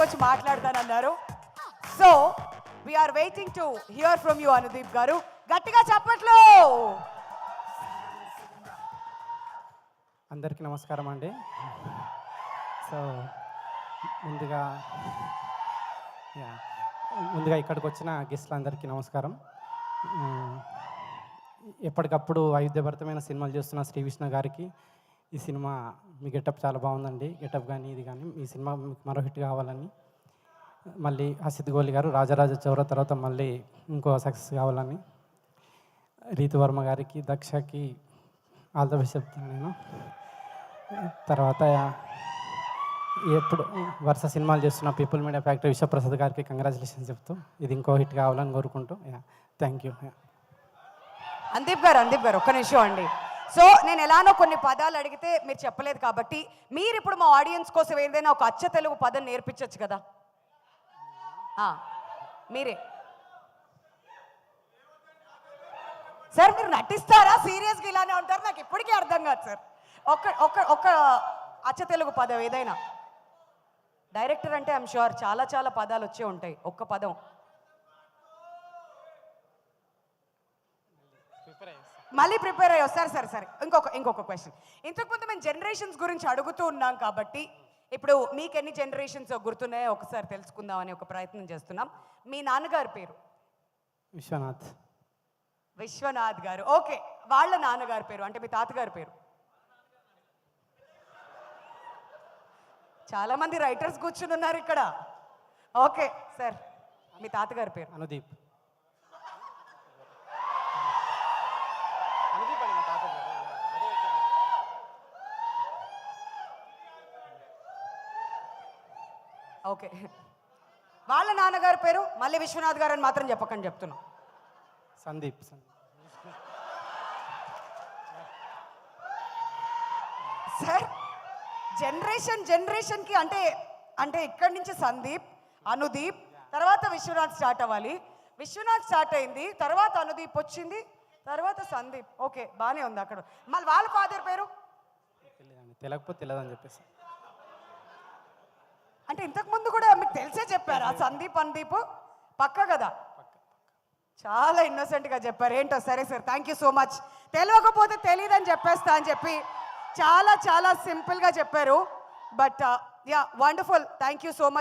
వచ్చి మాట్లాడతానన్నారు. So we are waiting to hear from you Anudeep గారు. గట్టిగా చప్పట్లు. అందరికీ నమస్కారం అండి. సో ముందుగా ఇక్కడికి వచ్చిన గెస్ట్లందరికీ నమస్కారం. ఎప్పటికప్పుడు వైవిధ్యభరితమైన సినిమాలు చేస్తున్న శ్రీ విష్ణు గారికి ఈ సినిమా మీ గెటప్ చాలా బాగుందండి. గెటప్ కానీ ఇది కానీ ఈ సినిమా మీకు మరో హిట్ కావాలని, మళ్ళీ హసిద్ గోలి గారు రాజరాజ చౌర తర్వాత మళ్ళీ ఇంకో సక్సెస్ కావాలని, రీతు వర్మ గారికి దక్షకి ఆల్ ద బెస్ట్ చెప్తాను నేను. తర్వాత ఎప్పుడు వరుస సినిమాలు చేస్తున్న పీపుల్ మీడియా ఫ్యాక్టరీ విశ్వప్రసాద్ గారికి కంగ్రాచులేషన్స్ చెప్తూ ఇది ఇంకో హిట్ కావాలని కోరుకుంటూ థ్యాంక్ యూ. అందీప్ గారు ఒక్క నిమిషం అండి. సో నేను ఎలానో కొన్ని పదాలు అడిగితే మీరు చెప్పలేదు కాబట్టి మీరు ఇప్పుడు మా ఆడియన్స్ కోసం ఏదైనా ఒక అచ్చ తెలుగు పదం నేర్పించవచ్చు కదా. మీరే సార్, మీరు నటిస్తారా సీరియస్గా ఇలానే ఉంటారు? నాకు ఇప్పటికీ అర్థం కాదు సార్. ఒక్క అచ్చ తెలుగు పదం ఏదైనా. డైరెక్టర్ అంటే ఐఎమ్ షూర్ చాలా చాలా పదాలు వచ్చే ఉంటాయి. ఒక్క పదం మళ్ళీ ప్రిపేర్ అయ్యి వస్తారు. సరే ఇంకొక క్వశ్చన్. ఇంతకుముందు మేము జనరేషన్స్ గురించి అడుగుతూ ఉన్నాం కాబట్టి ఇప్పుడు మీకు ఎన్ని జనరేషన్స్ గుర్తున్నాయో ఒకసారి తెలుసుకుందామని ఒక ప్రయత్నం చేస్తున్నాం. మీ నాన్నగారి పేరు? విశ్వనాథ్ గారు. ఓకే, వాళ్ళ నాన్నగారి పేరు అంటే మీ తాతగారి పేరు? చాలా మంది రైటర్స్ కూర్చుని ఉన్నారు ఇక్కడ. ఓకే సార్, మీ తాతగారి పేరు? అనుదీప్. ఓకే, వాళ్ళ నాన్నగారి పేరు మళ్ళీ విశ్వనాథ్ గారు అని మాత్రం చెప్పకండి చెప్తున్నాం. సందీప్. సార్ జనరేషన్కి అంటే ఇక్కడి నుంచి సందీప్, అనుదీప్, తర్వాత విశ్వనాథ్ స్టార్ట్ అవ్వాలి. విశ్వనాథ్ స్టార్ట్ అయింది, తర్వాత అనుదీప్ వచ్చింది, తర్వాత సందీప్. ఓకే, బాగానే ఉంది. అక్కడ మళ్ళీ వాళ్ళ ఫాదర్ పేరు తెలియకపోతే తెలియదని చెప్పేసి అంటే ఇంతకుముందు కూడా మీకు తెలిసే చెప్పారు. ఆ సందీప్ అనుదీప్ పక్క కదా? చాలా ఇన్నోసెంట్గా చెప్పారు. ఏంటో సరే sir, thank you so much. తెలియకపోతే తెలియదని చెప్పేస్తా అని చెప్పి చాలా చాలా సింపుల్గా చెప్పారు. But wonderful, thank you so much.